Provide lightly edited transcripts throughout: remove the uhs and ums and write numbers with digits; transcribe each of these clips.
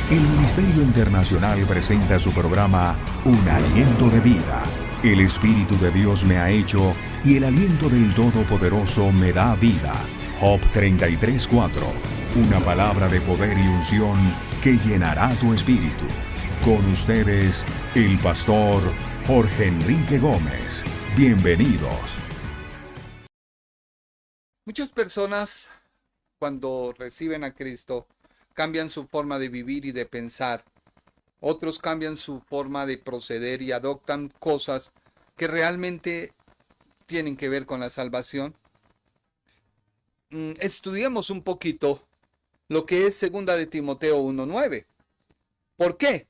El Ministerio Internacional presenta su programa Un Aliento de Vida. El Espíritu de Dios me ha hecho y el aliento del Todopoderoso me da vida. Job 33:4. Una palabra de poder y unción que llenará tu espíritu. Con ustedes, el pastor Jorge Enrique Gómez. Bienvenidos. Muchas personas, cuando reciben a Cristo, cambian su forma de vivir y de pensar. Otros cambian su forma de proceder y adoptan cosas que realmente tienen que ver con la salvación. Estudiemos un poquito lo que es 2 de Timoteo 1:9. ¿Por qué?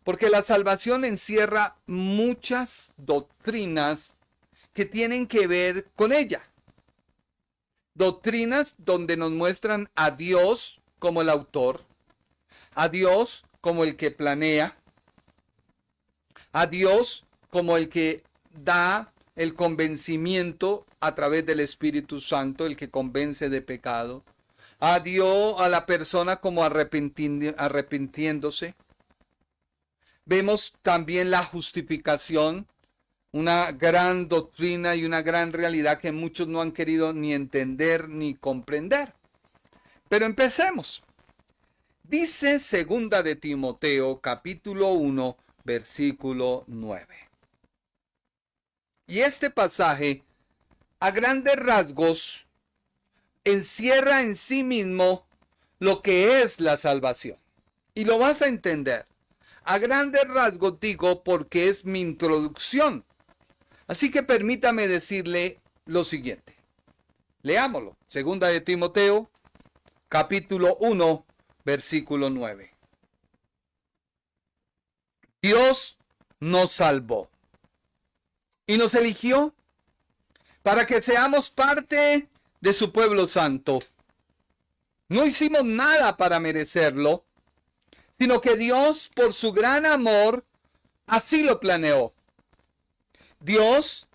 Porque la salvación encierra muchas doctrinas que tienen que ver con ella. Doctrinas donde nos muestran a Dios como el autor, a Dios como el que planea, a Dios como el que da el convencimiento a través del Espíritu Santo, el que convence de pecado, a Dios, a la persona como arrepintiéndose. Vemos también la justificación, una gran doctrina y una gran realidad que muchos no han querido ni entender ni comprender. Pero empecemos. Dice 2 de Timoteo capítulo 1 versículo 9. Y este pasaje, a grandes rasgos, encierra en sí mismo lo que es la salvación. Y lo vas a entender. A grandes rasgos digo porque es mi introducción. Así que permítame decirle lo siguiente. Leámoslo. 2 de Timoteo capítulo 1 versículo 9. Dios nos salvó y nos eligió para que seamos parte de su pueblo santo. No hicimos nada para merecerlo, sino que Dios, por su gran amor, así lo planeó. Dios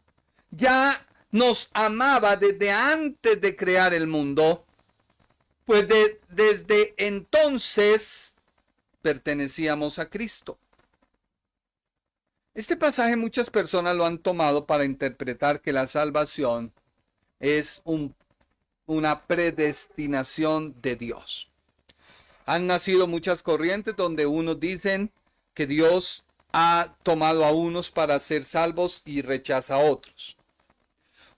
ya nos amaba desde antes de crear el mundo, pues desde entonces pertenecíamos a Cristo. Este pasaje muchas personas lo han tomado para interpretar que la salvación es una predestinación de Dios. Han nacido muchas corrientes donde unos dicen que Dios ha tomado a unos para ser salvos y rechaza a otros.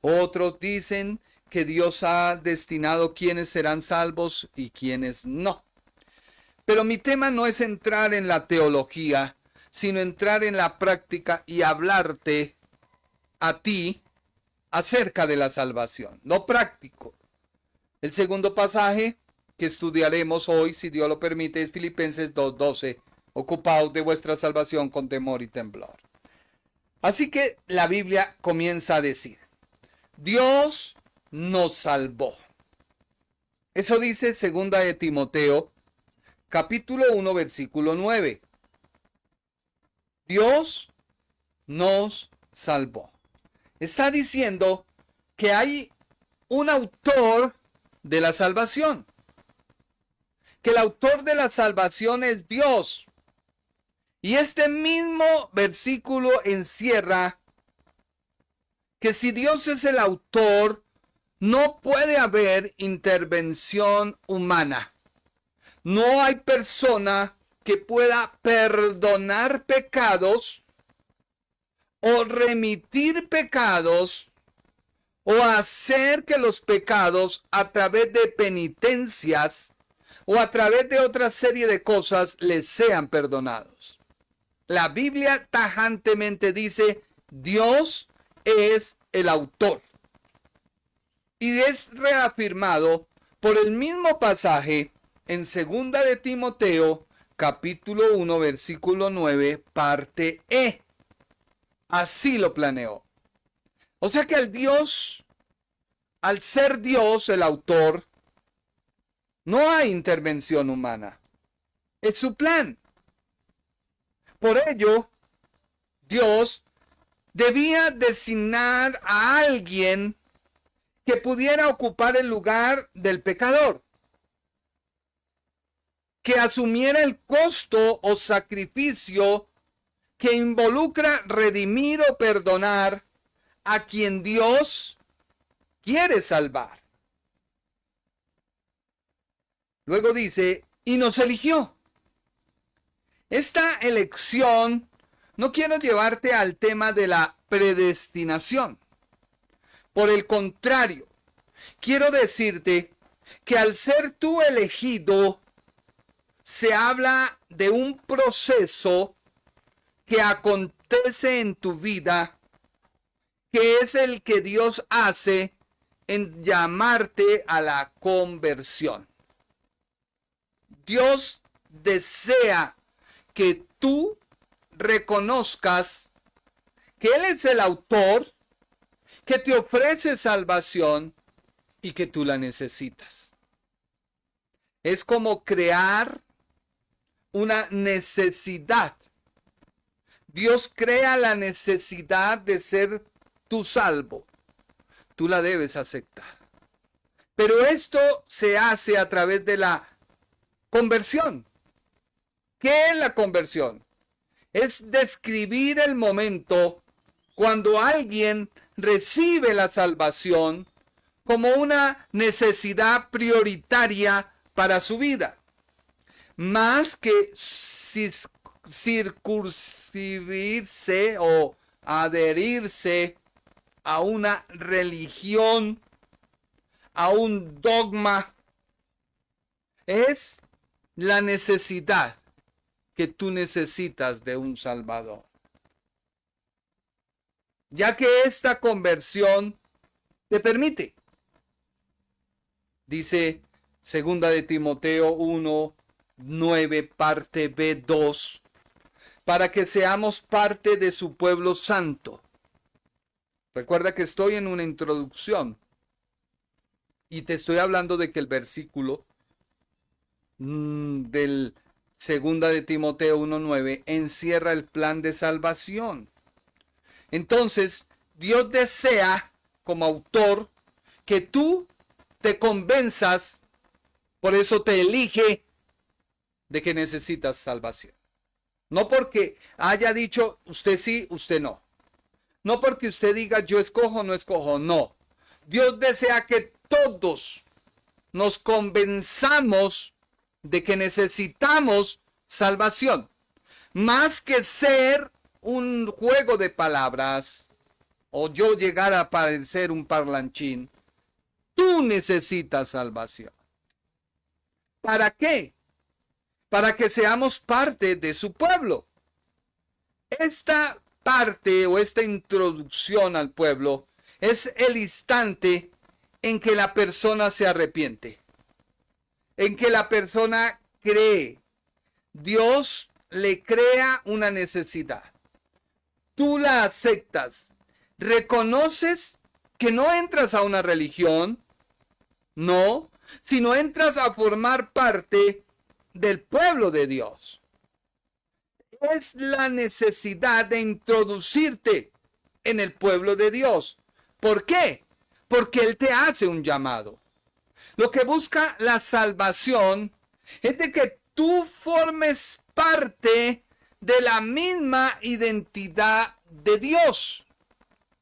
Otros dicen que Dios ha destinado quiénes serán salvos y quiénes no. Pero mi tema no es entrar en la teología, sino entrar en la práctica y hablarte a ti acerca de la salvación, lo práctico. El segundo pasaje que estudiaremos hoy, si Dios lo permite, es Filipenses 2:12. Ocupaos de vuestra salvación con temor y temblor. Así que la Biblia comienza a decir, Dios nos salvó. Eso dice 2 de Timoteo, capítulo 1, versículo 9. Dios nos salvó. Está diciendo que hay un autor de la salvación. Que el autor de la salvación es Dios. Y este mismo versículo encierra que si Dios es el autor, no puede haber intervención humana. No hay persona que pueda perdonar pecados o remitir pecados o hacer que los pecados a través de penitencias o a través de otra serie de cosas les sean perdonados. La Biblia tajantemente dice, Dios es el autor. Y es reafirmado por el mismo pasaje en 2 de Timoteo, capítulo 1, versículo 9, parte E. Así lo planeó. O sea que al ser Dios el autor, no hay intervención humana. Es su plan. Por ello, Dios debía designar a alguien que pudiera ocupar el lugar del pecador. que asumiera el costo o sacrificio que involucra redimir o perdonar a quien Dios quiere salvar. Luego dice, y nos eligió. Esta elección, no quiero llevarte al tema de la predestinación. Por el contrario, quiero decirte que al ser tú elegido, se habla de un proceso que acontece en tu vida, que es el que Dios hace en llamarte a la conversión. Dios desea que tú reconozcas que Él es el autor, que te ofrece salvación y que tú la necesitas. Es como crear una necesidad. Dios crea la necesidad de ser tu salvo. Tú la debes aceptar. Pero esto se hace a través de la conversión. ¿Qué es la conversión? Es describir el momento cuando alguien recibe la salvación como una necesidad prioritaria para su vida, más que circunscribirse o adherirse a una religión, a un dogma. Es la necesidad que tú necesitas de un Salvador. Ya que esta conversión te permite, dice 2 de Timoteo 1:9, parte B2, para que seamos parte de su pueblo santo. Recuerda que estoy en una introducción y te estoy hablando de que el versículo del 2 de Timoteo 1:9 encierra el plan de salvación. Entonces, Dios desea, como autor, que tú te convenzas, por eso te elige, de que necesitas salvación. No porque haya dicho usted sí, usted no. No porque usted diga yo escojo, no escojo, no. Dios desea que todos nos convenzamos de que necesitamos salvación. Más que ser un juego de palabras o yo llegar a parecer un parlanchín, tú necesitas salvación. ¿Para qué? Para que seamos parte de su pueblo. Esta parte o esta introducción al pueblo es el instante en que la persona se arrepiente, en que la persona cree. Dios le crea una necesidad. Tú la aceptas. Reconoces que no entras a una religión, no, sino entras a formar parte del pueblo de Dios. Es la necesidad de introducirte en el pueblo de Dios. ¿Por qué? Porque Él te hace un llamado. Lo que busca la salvación es de que tú formes parte de la misma identidad de Dios.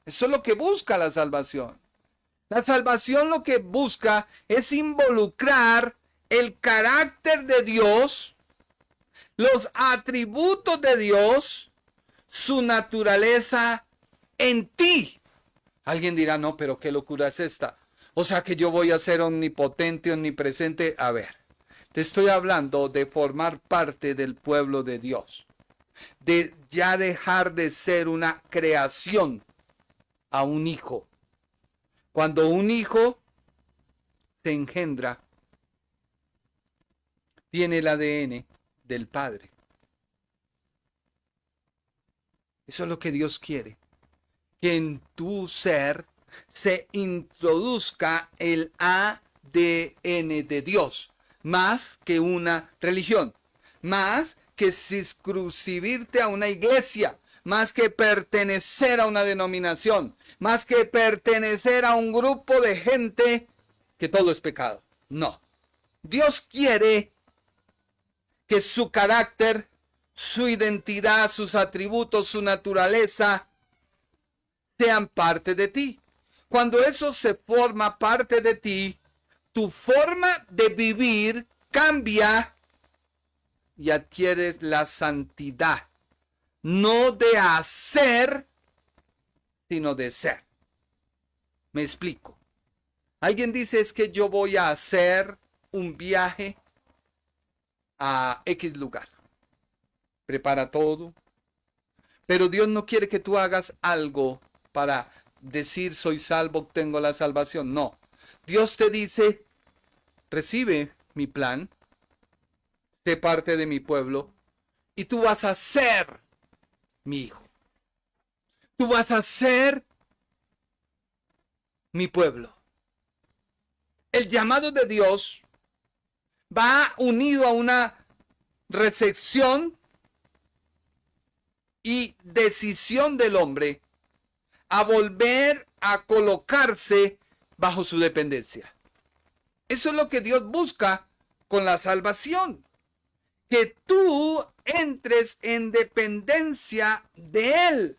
Eso es lo que busca la salvación. La salvación lo que busca es involucrar el carácter de Dios, los atributos de Dios, su naturaleza en ti. Alguien dirá, no, pero qué locura es esta. O sea que yo voy a ser omnipotente, omnipresente. A ver, te estoy hablando de formar parte del pueblo de Dios. De ya dejar de ser una creación a un hijo. Cuando un hijo se engendra, tiene el ADN del Padre. Eso es lo que Dios quiere. Que en tu ser se introduzca el ADN de Dios. Más que una religión. Más que circunscribirte a una iglesia. Más que pertenecer a una denominación. Más que pertenecer a un grupo de gente que todo es pecado. No. Dios quiere que su carácter, su identidad, sus atributos, su naturaleza sean parte de ti. Cuando eso se forma parte de ti, tu forma de vivir cambia y adquieres la santidad, no de hacer, sino de ser. Me explico. Alguien dice, es que yo voy a hacer un viaje a X lugar. Prepara todo. Pero Dios no quiere que tú hagas algo para decir soy salvo, obtengo la salvación. No. Dios te dice, recibe mi plan, sé parte de mi pueblo y tú vas a ser mi hijo. Tú vas a ser mi pueblo. El llamado de Dios va unido a una recepción y decisión del hombre a volver a colocarse bajo su dependencia. Eso es lo que Dios busca con la salvación. Que tú entres en dependencia de Él.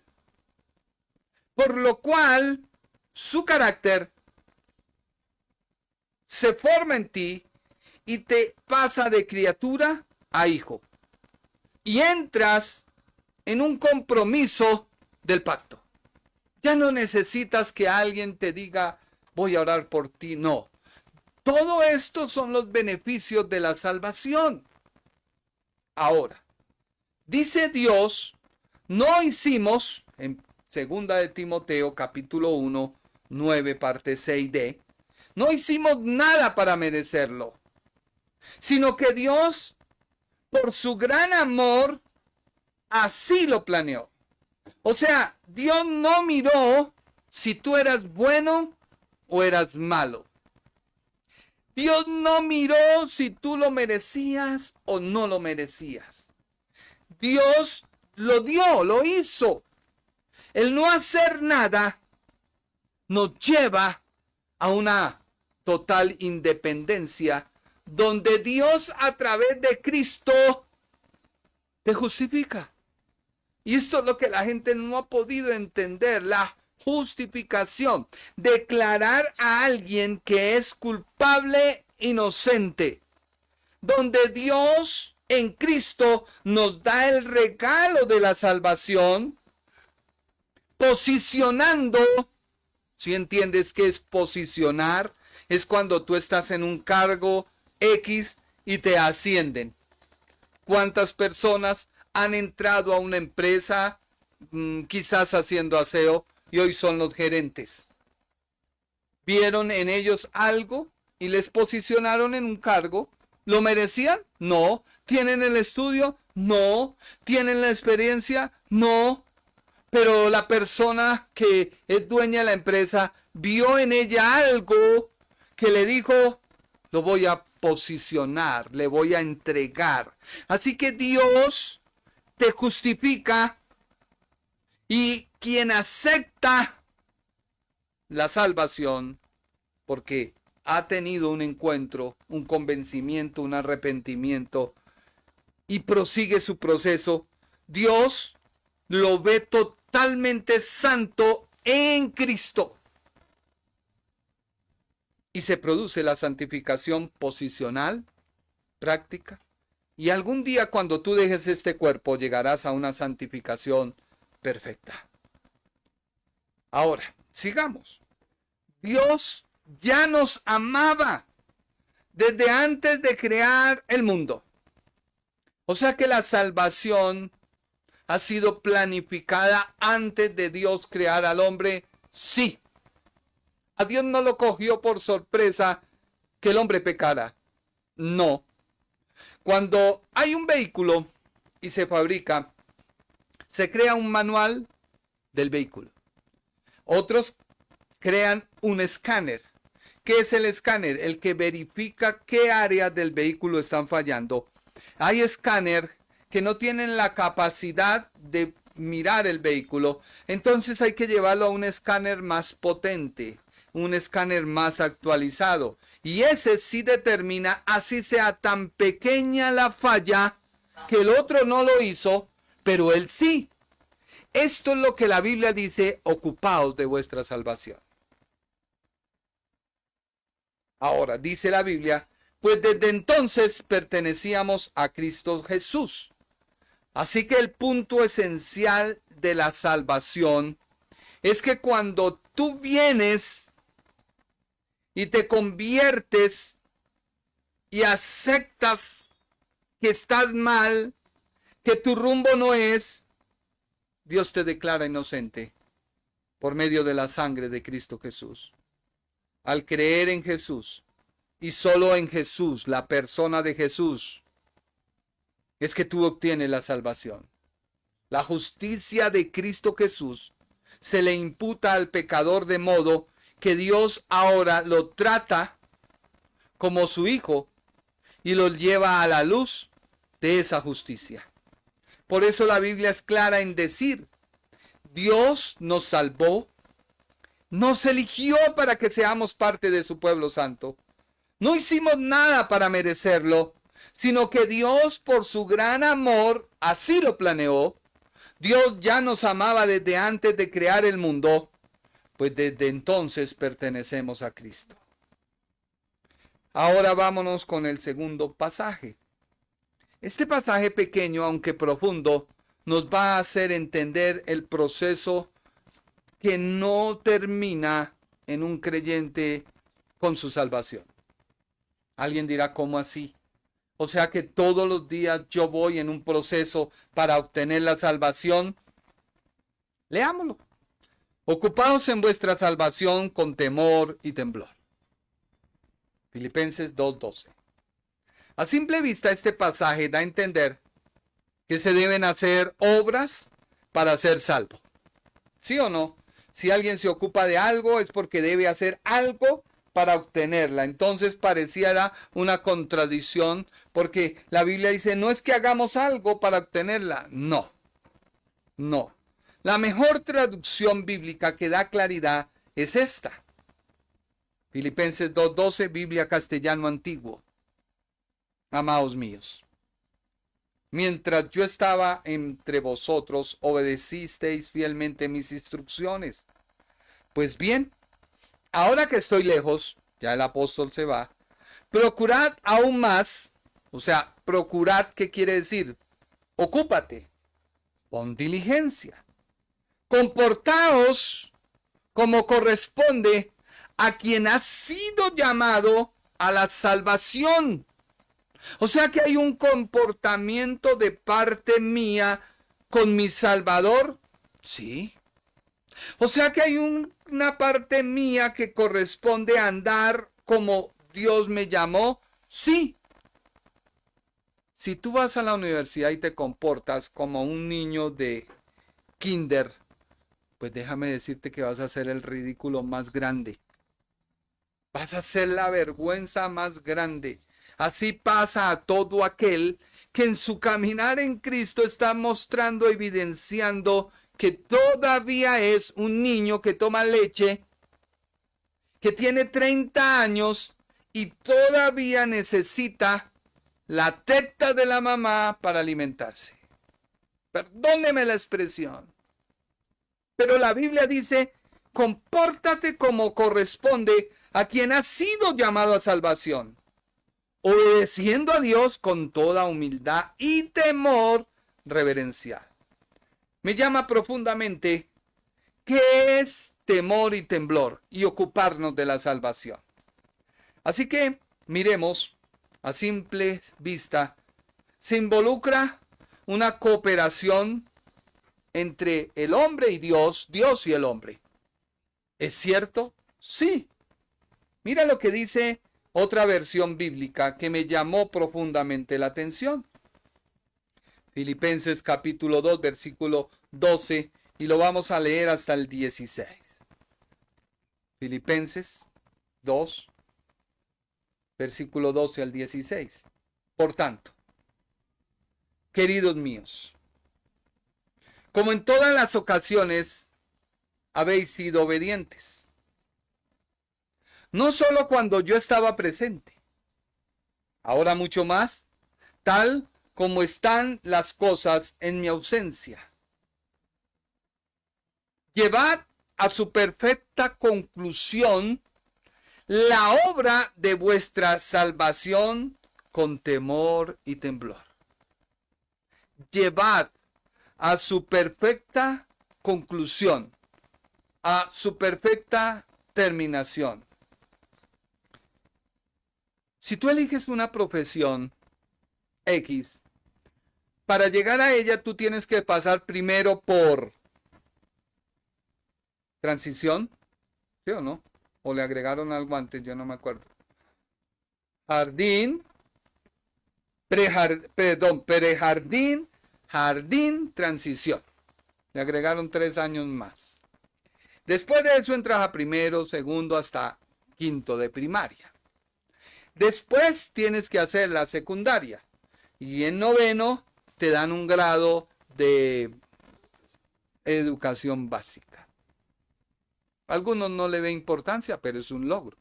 Por lo cual su carácter se forma en ti y te pasa de criatura a hijo. Y entras en un compromiso del pacto. Ya no necesitas que alguien te diga, voy a orar por ti. No. Todo esto son los beneficios de la salvación. Ahora, dice Dios, no hicimos, en 2 de Timoteo, capítulo 1, 9, parte 6d, no hicimos nada para merecerlo, sino que Dios, por su gran amor, así lo planeó. O sea, Dios no miró si tú eras bueno o eras malo. Dios no miró si tú lo merecías o no lo merecías. Dios lo dio, lo hizo. El no hacer nada nos lleva a una total independencia donde Dios a través de Cristo te justifica. Y esto es lo que la gente no ha podido entender, la justificación. Declarar a alguien que es culpable, inocente. Donde Dios en Cristo nos da el regalo de la salvación, posicionando, si entiendes qué es posicionar, es cuando tú estás en un cargo X y te ascienden. ¿Cuántas personas han entrado a una empresa, quizás haciendo aseo, y hoy son los gerentes? ¿Vieron en ellos algo y les posicionaron en un cargo? ¿Lo merecían? No. ¿Tienen el estudio? No. ¿Tienen la experiencia? No. Pero la persona que es dueña de la empresa vio en ella algo que le dijo, lo voy a posicionar, le voy a entregar. Así que Dios te justifica, y quien acepta la salvación porque ha tenido un encuentro, un convencimiento, un arrepentimiento y prosigue su proceso, Dios lo ve totalmente santo en Cristo. Y se produce la santificación posicional, práctica. Y algún día cuando tú dejes este cuerpo llegarás a una santificación perfecta. Ahora, sigamos. Dios ya nos amaba desde antes de crear el mundo. O sea que la salvación ha sido planificada antes de Dios crear al hombre. Sí. A Dios no lo cogió por sorpresa que el hombre pecara. No. Cuando hay un vehículo y se fabrica, se crea un manual del vehículo. Otros crean un escáner. ¿Qué es el escáner? El que verifica qué áreas del vehículo están fallando. Hay escáner que no tienen la capacidad de mirar el vehículo. Entonces hay que llevarlo a un escáner más potente, un escáner más actualizado. Y ese sí determina, así sea tan pequeña la falla, que el otro no lo hizo, pero él sí. Esto es lo que la Biblia dice: ocupaos de vuestra salvación. Ahora, dice la Biblia, pues desde entonces pertenecíamos a Cristo Jesús. Así que el punto esencial de la salvación es que cuando tú vienes y te conviertes y aceptas que estás mal, que tu rumbo no es, Dios te declara inocente por medio de la sangre de Cristo Jesús. Al creer en Jesús y solo en Jesús, la persona de Jesús, es que tú obtienes la salvación. La justicia de Cristo Jesús se le imputa al pecador, de modo que Dios ahora lo trata como su hijo y lo lleva a la luz de esa justicia. Por eso la Biblia es clara en decir: Dios nos salvó, nos eligió para que seamos parte de su pueblo santo. No hicimos nada para merecerlo, sino que Dios, por su gran amor, así lo planeó. Dios ya nos amaba desde antes de crear el mundo, pues desde entonces pertenecemos a Cristo. Ahora vámonos con el segundo pasaje. Este pasaje pequeño, aunque profundo, nos va a hacer entender el proceso que no termina en un creyente con su salvación. Alguien dirá: ¿cómo así? O sea que todos los días yo voy en un proceso para obtener la salvación. Leámoslo. Ocupaos en vuestra salvación con temor y temblor. Filipenses 2:12. A simple vista, este pasaje da a entender que se deben hacer obras para ser salvo. ¿Sí o no? Si alguien se ocupa de algo, es porque debe hacer algo para obtenerla. Entonces pareciera una contradicción, porque la Biblia dice: no es que hagamos algo para obtenerla. No. La mejor traducción bíblica que da claridad es esta. Filipenses 2:12, Biblia castellano antiguo. Amados míos, mientras yo estaba entre vosotros, obedecisteis fielmente mis instrucciones. Pues bien, ahora que estoy lejos, ya el apóstol se va, procurad aún más. O sea, procurad, ¿qué quiere decir? Ocúpate, pon diligencia, comportaos como corresponde a quien ha sido llamado a la salvación. O sea que hay un comportamiento de parte mía con mi Salvador. Sí. O sea que hay una parte mía que corresponde a andar como Dios me llamó. Sí. Si tú vas a la universidad y te comportas como un niño de kinder, pues déjame decirte que vas a hacer el ridículo más grande. Vas a hacer la vergüenza más grande. Así pasa a todo aquel que en su caminar en Cristo está mostrando, evidenciando que todavía es un niño que toma leche, que tiene 30 años y todavía necesita la teta de la mamá para alimentarse. Perdóneme la expresión. Pero la Biblia dice: compórtate como corresponde a quien ha sido llamado a salvación, obedeciendo a Dios con toda humildad y temor reverencial. Me llama profundamente qué es temor y temblor y ocuparnos de la salvación. Así que miremos a simple vista. Se involucra una cooperación entre el hombre y Dios, Dios y el hombre. ¿Es cierto? Sí. Mira lo que dice otra versión bíblica que me llamó profundamente la atención. Filipenses capítulo 2, versículo 12, y lo vamos a leer hasta el 16. Filipenses 2, versículo 12 al 16. Por tanto, queridos míos, como en todas las ocasiones habéis sido obedientes, no solo cuando yo estaba presente, ahora mucho más, tal como están las cosas en mi ausencia. Llevad a su perfecta conclusión la obra de vuestra salvación con temor y temblor. Llevad a su perfecta conclusión, a su perfecta terminación. Si tú eliges una profesión X, para llegar a ella tú tienes que pasar primero por transición, ¿sí o no? O le agregaron algo antes, yo no me acuerdo. Jardín, prejardín, jardín, transición. Le agregaron 3 años más. Después de eso entras a primero, segundo, hasta quinto de primaria. Después tienes que hacer la secundaria. Y en noveno te dan un grado de educación básica. Algunos no le ven importancia, pero es un logro.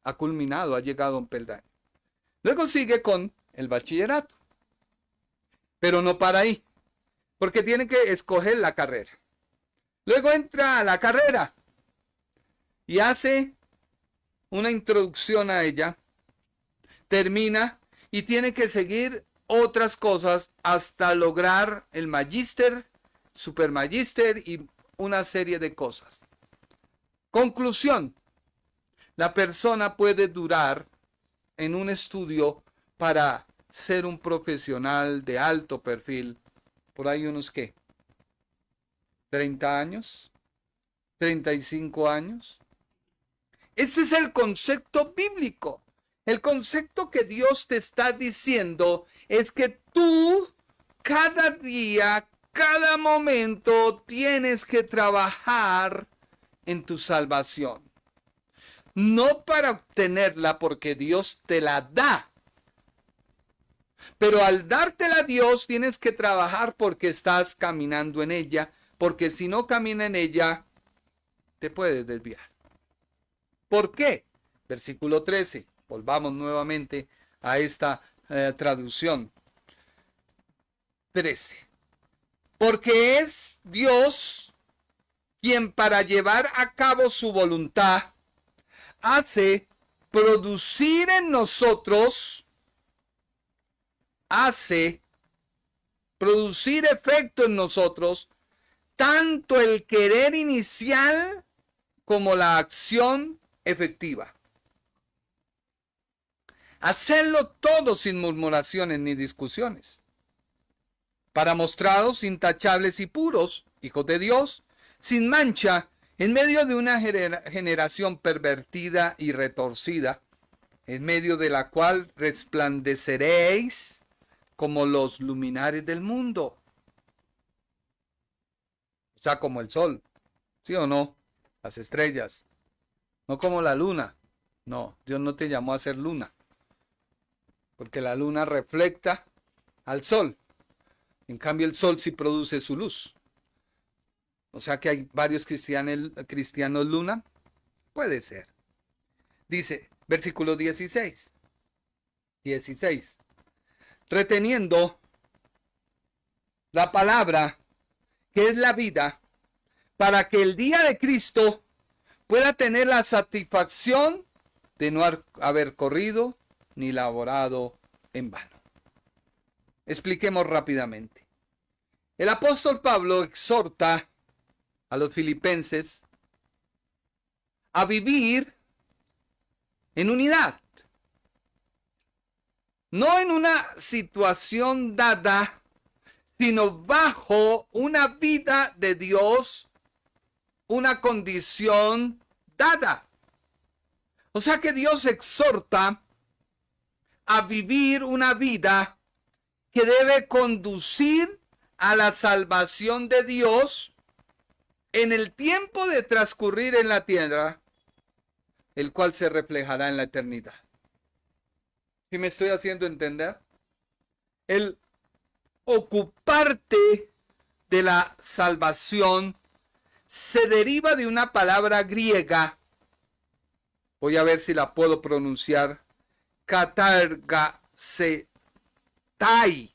Ha culminado, ha llegado a un peldaño. Luego sigue con el bachillerato. Pero no para ahí, porque tiene que escoger la carrera. Luego entra a la carrera y hace una introducción a ella, termina y tiene que seguir otras cosas hasta lograr el magíster, supermagíster y una serie de cosas. Conclusión, la persona puede durar en un estudio para ser un profesional de alto perfil, por ahí unos ¿qué? 30 años, 35 años. Este es el concepto bíblico. El concepto que Dios te está diciendo es que tú cada día, cada momento tienes que trabajar en tu salvación. No para obtenerla porque Dios te la da. Pero al dártela Dios tienes que trabajar porque estás caminando en ella. Porque si no camina en ella, te puedes desviar. ¿Por qué? Versículo 13. Volvamos nuevamente a esta traducción. 13. Porque es Dios quien para llevar a cabo su voluntad hace producir en nosotros, hace producir efecto en nosotros, tanto el querer inicial como la acción efectiva. Hacerlo todo sin murmuraciones ni discusiones, para mostraros intachables y puros, hijos de Dios, sin mancha, en medio de una generación pervertida y retorcida, en medio de la cual resplandeceréis como los luminares del mundo. O sea, como el sol, ¿sí o no? Las estrellas, no como la luna. No, Dios no te llamó a ser luna, porque la luna refleja al sol. En cambio, el sol sí produce su luz. O sea que hay varios cristianos luna. Puede ser. Dice, versículo 16. Reteniendo la palabra, que es la vida, para que el día de Cristo pueda tener la satisfacción de no haber corrido ni laborado en vano. Expliquemos rápidamente. El apóstol Pablo exhorta a los filipenses a vivir en unidad, no en una situación dada, sino bajo una vida de Dios, una condición dada. O sea que Dios exhorta a vivir una vida que debe conducir a la salvación de Dios en el tiempo de transcurrir en la tierra, el cual se reflejará en la eternidad. ¿Sí me estoy haciendo entender? El ocuparte de la salvación se deriva de una palabra griega. Voy a ver si la puedo pronunciar. Katargase. Tai.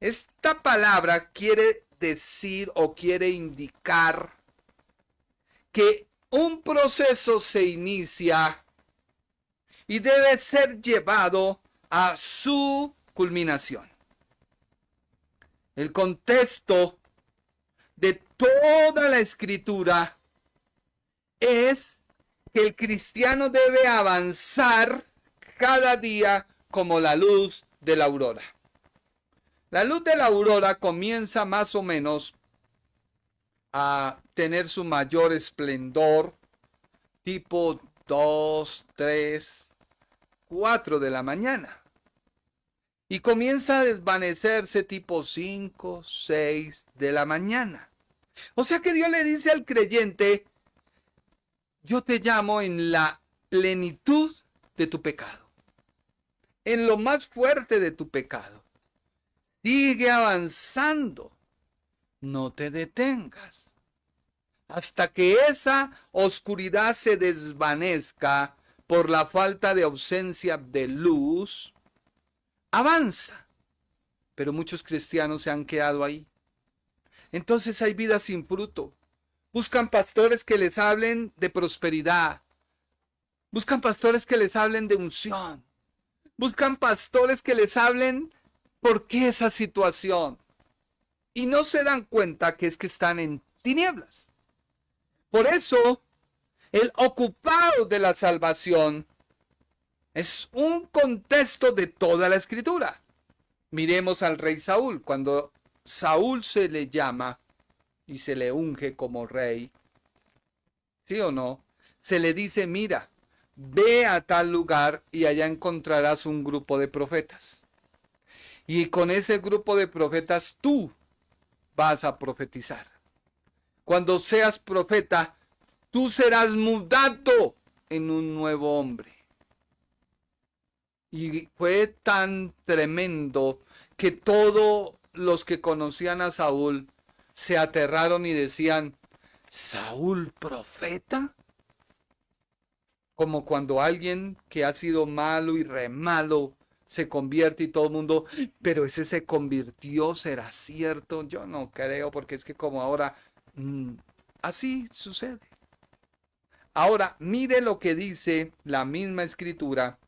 Esta palabra quiere decir o quiere indicar que un proceso se inicia y debe ser llevado a su culminación. El contexto de toda la escritura es que el cristiano debe avanzar cada día como la luz de la aurora. La luz de la aurora comienza más o menos a tener su mayor esplendor tipo 2, 3, 4 de la mañana. Y comienza a desvanecerse tipo 5, 6 de la mañana. O sea que Dios le dice al creyente, yo te llamo en la plenitud de tu pecado, en lo más fuerte de tu pecado. Sigue avanzando, no te detengas, hasta que esa oscuridad se desvanezca por la falta de ausencia de luz. Avanza, pero muchos cristianos se han quedado ahí. Entonces hay vidas sin fruto. Buscan pastores que les hablen de prosperidad. Buscan pastores que les hablen de unción. Buscan pastores que les hablen por qué esa situación. Y no se dan cuenta que es que están en tinieblas. Por eso, el ocupado de la salvación es un contexto de toda la escritura. Miremos al rey Saúl. Cuando Saúl se le llama y se le unge como rey, ¿sí o no? Se le dice, mira, ve a tal lugar y allá encontrarás un grupo de profetas. Y con ese grupo de profetas tú vas a profetizar. Cuando seas profeta, tú serás mudado en un nuevo hombre. Y fue tan tremendo que todos los que conocían a Saúl se aterraron y decían, ¿Saúl profeta? Como cuando alguien que ha sido malo y re malo se convierte y todo el mundo, pero ese se convirtió, ¿será cierto? Yo no creo, porque es que como ahora, así sucede. Ahora, mire lo que dice la misma escritura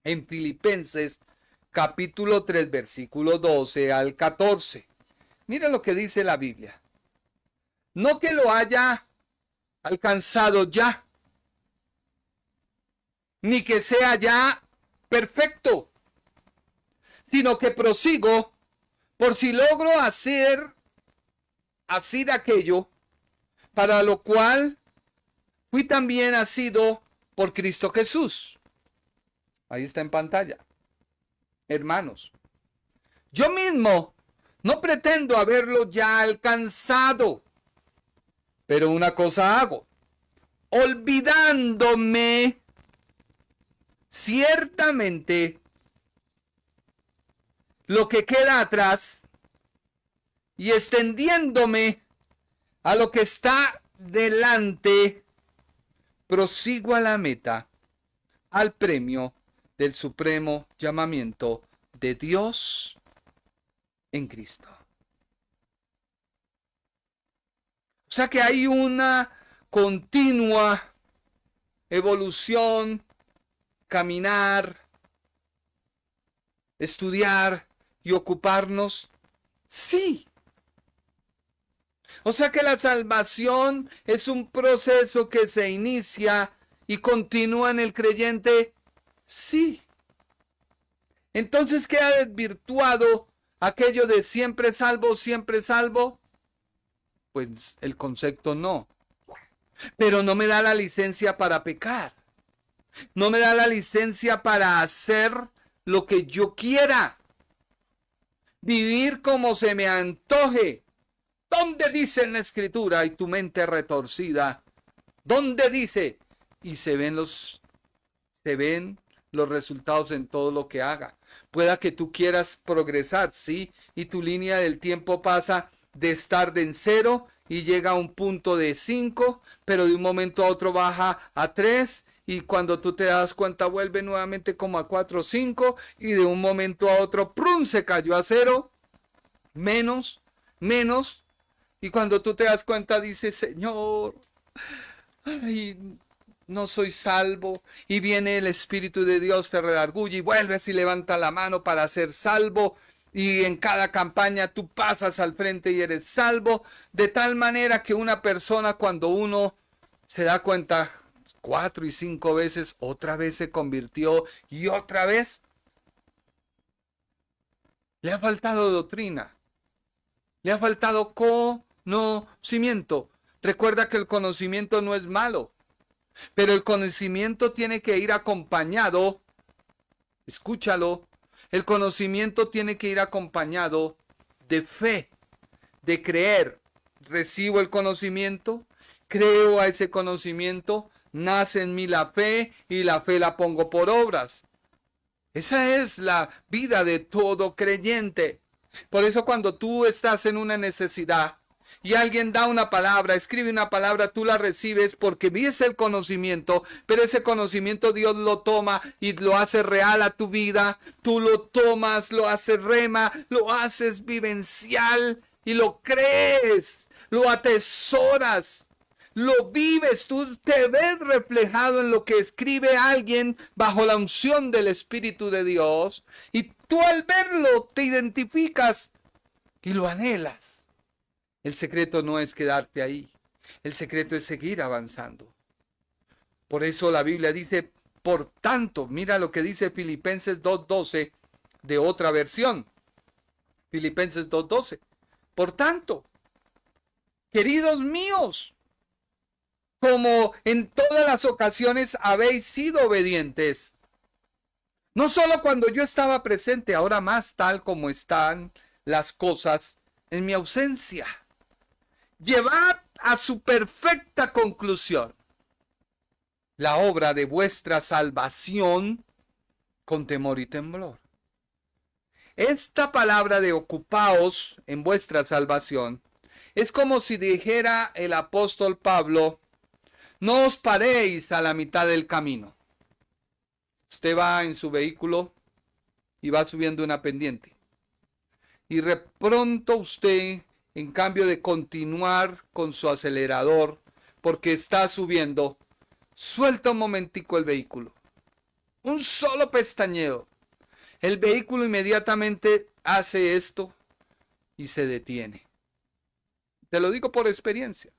en Filipenses capítulo 3, versículo 12 al 14. Mire lo que dice la Biblia. No que lo haya alcanzado ya, ni que sea ya perfecto, sino que prosigo por si logro hacer así de aquello, para lo cual fui también asido por Cristo Jesús. Ahí está en pantalla. Hermanos, yo mismo no pretendo haberlo ya alcanzado, pero una cosa hago, olvidándome ciertamente lo que queda atrás y extendiéndome a lo que está delante, prosigo a la meta, al premio del supremo llamamiento de Dios en Cristo. O sea que hay una continua evolución, caminar, estudiar y ocuparnos. Sí. O sea que la salvación es un proceso que se inicia y continúa en el creyente. Sí. Entonces queda desvirtuado aquello de siempre salvo, siempre salvo. Pues el concepto no. Pero no me da la licencia para pecar. No me da la licencia para hacer lo que yo quiera. Vivir como se me antoje. ¿Dónde dice en la escritura y tu mente retorcida? ¿Dónde dice? Y se ven los resultados en todo lo que haga. Pueda que tú quieras progresar, sí, y tu línea del tiempo pasa de estar en 0 y llega a un punto de 5, pero de un momento a otro baja a 3 y cuando tú te das cuenta vuelve nuevamente como a 4 o 5 y de un momento a otro ¡prum! Se cayó a 0, menos, y cuando tú te das cuenta dices, Señor, ay, no soy salvo, y viene el Espíritu de Dios, te redarguye y vuelves y levanta la mano para ser salvo, y en cada campaña tú pasas al frente y eres salvo, de tal manera que una persona, cuando uno se da cuenta 4 y 5 veces, otra vez se convirtió y otra vez le ha faltado doctrina, le ha faltado conocimiento. Recuerda que el conocimiento no es malo, pero el conocimiento tiene que ir acompañado, escúchalo, el conocimiento tiene que ir acompañado de fe, de creer. Recibo el conocimiento, creo a ese conocimiento, nace en mí la fe y la fe la pongo por obras. Esa es la vida de todo creyente. Por eso cuando tú estás en una necesidad y alguien da una palabra, escribe una palabra, tú la recibes porque ves el conocimiento, pero ese conocimiento Dios lo toma y lo hace real a tu vida. Tú lo tomas, lo haces rema, lo haces vivencial y lo crees, lo atesoras, lo vives, tú te ves reflejado en lo que escribe alguien bajo la unción del Espíritu de Dios y tú al verlo te identificas y lo anhelas. El secreto no es quedarte ahí, el secreto es seguir avanzando. Por eso la Biblia dice, por tanto, mira lo que dice Filipenses 2:12 de otra versión. Filipenses 2:12. Por tanto, queridos míos, como en todas las ocasiones habéis sido obedientes, no solo cuando yo estaba presente, ahora más tal como están las cosas en mi ausencia. Llevad a su perfecta conclusión la obra de vuestra salvación con temor y temblor. Esta palabra de ocupaos en vuestra salvación es como si dijera el apóstol Pablo, no os paréis a la mitad del camino. Usted va en su vehículo y va subiendo una pendiente. Y de pronto usted, en cambio de continuar con su acelerador, porque está subiendo, suelta un momentico el vehículo. Un solo pestañeo. El vehículo inmediatamente hace esto y se detiene. Te lo digo por experiencia.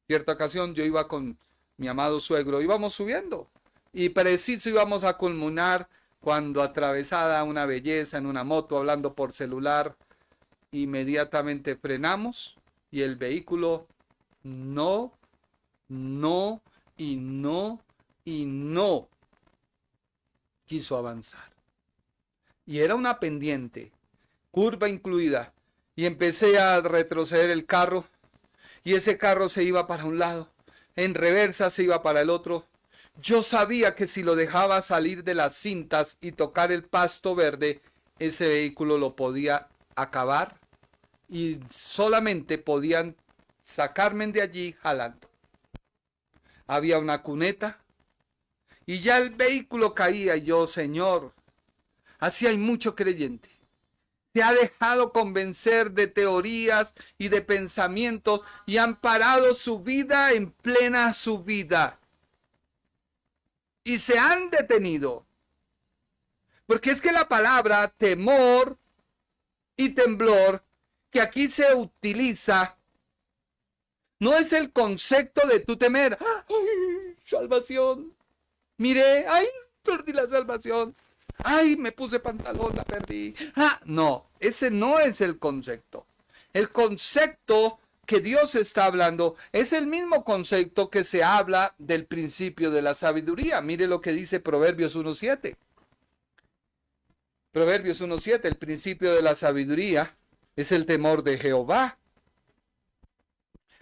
Cierta ocasión yo iba con mi amado suegro, íbamos subiendo y preciso íbamos a culminar cuando atravesada una belleza en una moto hablando por celular, inmediatamente frenamos y el vehículo no quiso avanzar. Y era una pendiente, curva incluida, y empecé a retroceder el carro y ese carro se iba para un lado, en reversa se iba para el otro. Yo sabía que si lo dejaba salir de las cintas y tocar el pasto verde, ese vehículo lo podía acabar y solamente podían sacarme de allí jalando. Había una cuneta y ya el vehículo caía y yo, Señor, así hay mucho creyente. Se ha dejado convencer de teorías y de pensamientos y han parado su vida en plena subida. Y se han detenido. Porque es que la palabra temor y temblor que aquí se utiliza no es el concepto de tu temer. ¡Ay, salvación! Miré, ¡ay, perdí la salvación! ¡Ay, me puse pantalón, la perdí! No, ese no es el concepto. El concepto que Dios está hablando es el mismo concepto que se habla del principio de la sabiduría. Mire lo que dice Proverbios 1:7. Proverbios 1:7, el principio de la sabiduría es el temor de Jehová.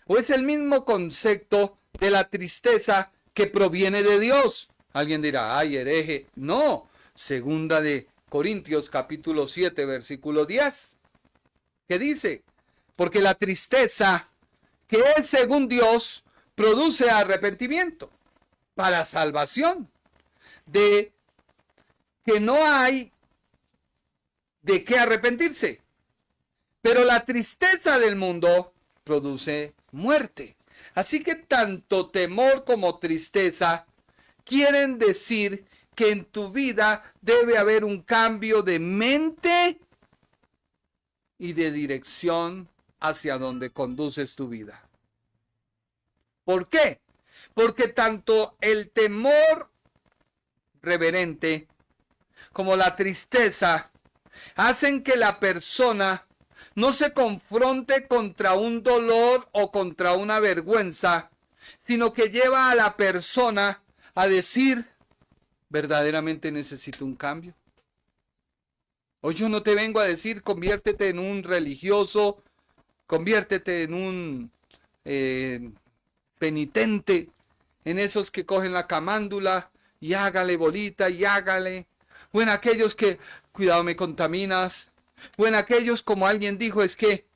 O es el mismo concepto de la tristeza que proviene de Dios. Alguien dirá, ay, hereje. No, segunda de Corintios capítulo 7, versículo 10. ¿Qué dice? Porque la tristeza que es según Dios produce arrepentimiento. para salvación, de que no hay de qué arrepentirse. Pero la tristeza del mundo produce muerte. Así que tanto temor como tristeza quieren decir que en tu vida debe haber un cambio de mente y de dirección hacia donde conduces tu vida. ¿Por qué? Porque tanto el temor reverente como la tristeza hacen que la persona no se confronte contra un dolor o contra una vergüenza, sino que lleva a la persona a decir, verdaderamente necesito un cambio. Hoy yo no te vengo a decir, conviértete en un religioso, conviértete en un penitente, en esos que cogen la camándula y hágale bolita y hágale. O en aquellos que, cuidado, me contaminas. O en aquellos, como alguien dijo, es que,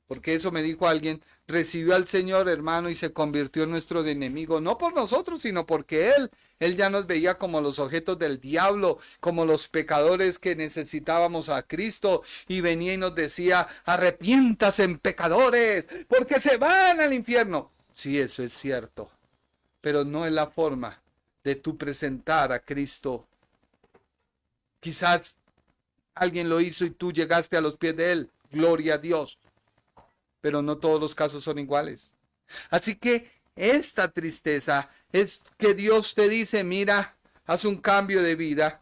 porque eso me dijo alguien, recibió al Señor, hermano, y se convirtió en nuestro enemigo, no por nosotros, sino porque Él ya nos veía como los objetos del diablo, como los pecadores que necesitábamos a Cristo, y venía y nos decía, arrepiéntase, pecadores, porque se van al infierno. Sí, eso es cierto, pero no es la forma de tú presentar a Cristo. Quizás alguien lo hizo y tú llegaste a los pies de Él, gloria a Dios, pero no todos los casos son iguales. Así que esta tristeza es que Dios te dice, mira, haz un cambio de vida,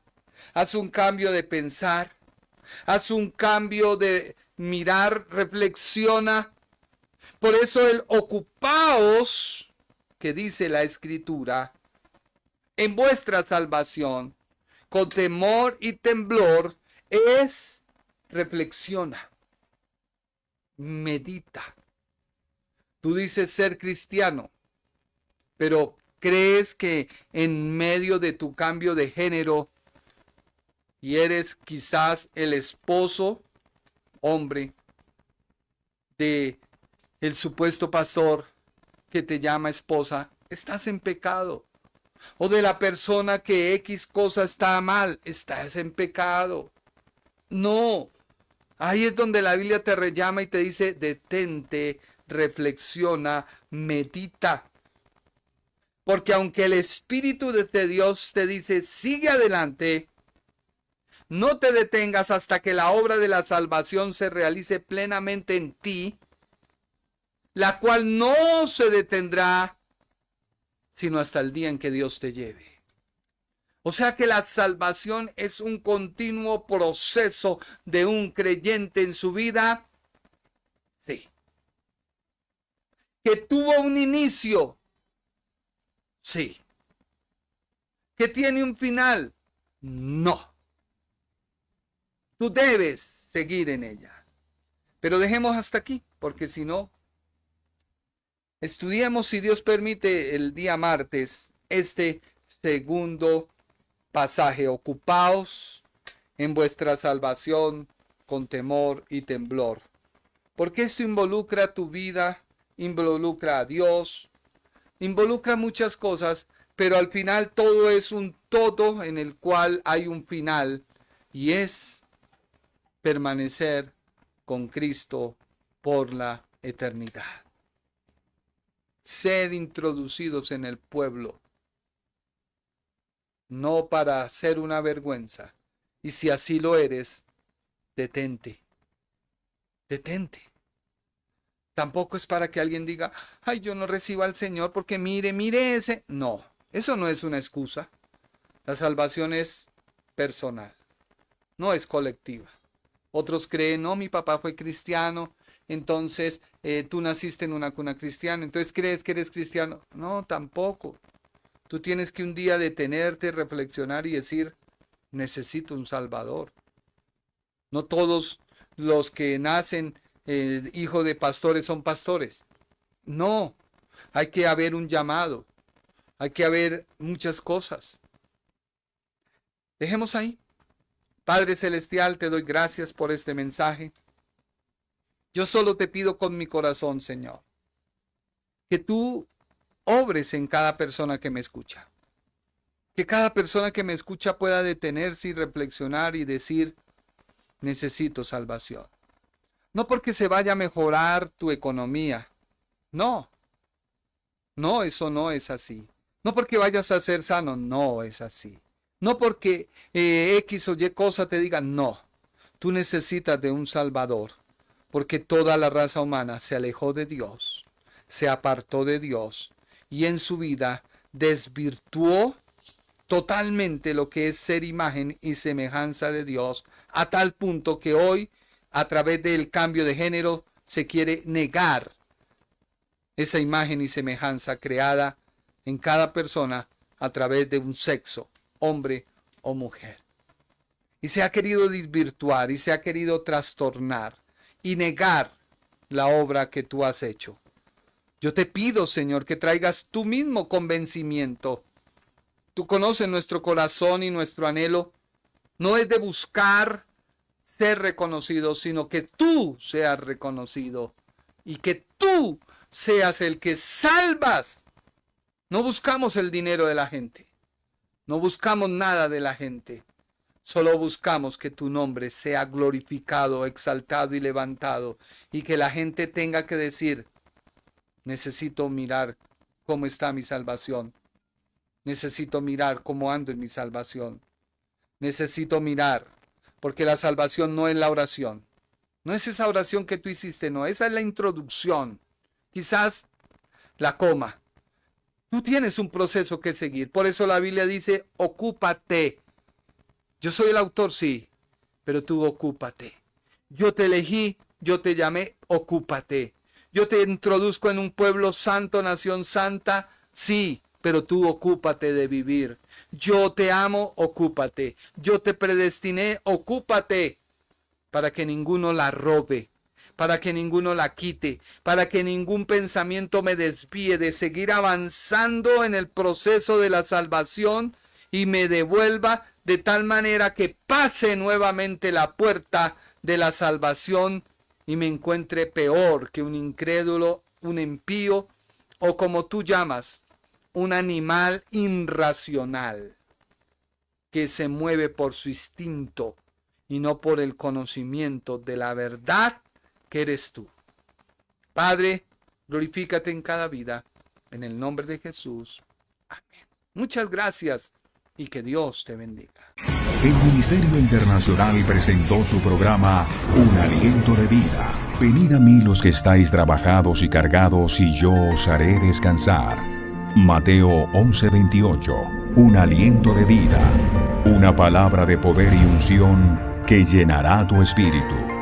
haz un cambio de pensar, haz un cambio de mirar, reflexiona. Por eso el ocupaos, que dice la Escritura, en vuestra salvación, con temor y temblor, es reflexiona, medita. Tú dices ser cristiano, pero crees que en medio de tu cambio de género y eres quizás el esposo, hombre, de el supuesto pastor que te llama esposa, estás en pecado. O de la persona que X cosa está mal, estás en pecado. No, ahí es donde la Biblia te llama y te dice, detente, reflexiona, medita. Porque aunque el Espíritu de Dios te dice, sigue adelante, no te detengas hasta que la obra de la salvación se realice plenamente en ti, la cual no se detendrá sino hasta el día en que Dios te lleve. O sea que la salvación es un continuo proceso de un creyente en su vida. Sí. Que tuvo un inicio. Sí. Que tiene un final. No. Tú debes seguir en ella. Pero dejemos hasta aquí, porque si no, estudiemos, si Dios permite, el día martes, este segundo pasaje. Ocupaos en vuestra salvación con temor y temblor. Porque esto involucra tu vida, involucra a Dios, involucra muchas cosas, pero al final todo es un todo en el cual hay un final, y es permanecer con Cristo por la eternidad. Ser introducidos en el pueblo, no para ser una vergüenza. Y si así lo eres, detente. Detente. Tampoco es para que alguien diga, ay, yo no recibo al Señor porque mire ese. No, eso no es una excusa. La salvación es personal, no es colectiva. Otros creen, no, mi papá fue cristiano, entonces tú naciste en una cuna cristiana, entonces crees que eres cristiano. No, tampoco. Tú tienes que un día detenerte, reflexionar y decir, necesito un Salvador. No todos los que nacen hijos de pastores son pastores. No, hay que haber un llamado. Hay que haber muchas cosas. Dejemos ahí. Padre Celestial, te doy gracias por este mensaje. Yo solo te pido con mi corazón, Señor, que tú obres en cada persona que me escucha. Que cada persona que me escucha pueda detenerse y reflexionar y decir, necesito salvación. No porque se vaya a mejorar tu economía. No, eso no es así. No porque vayas a ser sano, no es así. No porque X o Y cosa te diga, no. Tú necesitas de un Salvador, porque toda la raza humana se alejó de Dios, se apartó de Dios y en su vida desvirtuó totalmente lo que es ser imagen y semejanza de Dios, a tal punto que hoy, a través del cambio de género, se quiere negar esa imagen y semejanza creada en cada persona a través de un sexo, hombre o mujer. Y se ha querido desvirtuar y se ha querido trastornar y negar la obra que tú has hecho. Yo te pido, Señor, que traigas tú mismo convencimiento. Tú conoces nuestro corazón y nuestro anhelo. No es de buscar ser reconocido, sino que tú seas reconocido y que tú seas el que salvas. No buscamos el dinero de la gente. No buscamos nada de la gente. Solo buscamos que tu nombre sea glorificado, exaltado y levantado. Y que la gente tenga que decir, necesito mirar cómo está mi salvación. Necesito mirar cómo ando en mi salvación. Necesito mirar, porque la salvación no es la oración. No es esa oración que tú hiciste, no. Esa es la introducción. Quizás la coma. Tú tienes un proceso que seguir. Por eso la Biblia dice, ocúpate. Yo soy el autor, sí, pero tú ocúpate. Yo te elegí, yo te llamé, ocúpate. Yo te introduzco en un pueblo santo, nación santa, sí, pero tú ocúpate de vivir. Yo te amo, ocúpate. Yo te predestiné, ocúpate, para que ninguno la robe, para que ninguno la quite, para que ningún pensamiento me desvíe de seguir avanzando en el proceso de la salvación y me devuelva de tal manera que pase nuevamente la puerta de la salvación y me encuentre peor que un incrédulo, un impío, o como tú llamas, un animal irracional que se mueve por su instinto y no por el conocimiento de la verdad que eres tú. Padre, glorifícate en cada vida, en el nombre de Jesús. Amén. Muchas gracias y que Dios te bendiga. El Ministerio Internacional presentó su programa Un Aliento de Vida. Venid a mí los que estáis trabajados y cargados, y yo os haré descansar. Mateo 11:28. Un aliento de vida. Una palabra de poder y unción que llenará tu espíritu.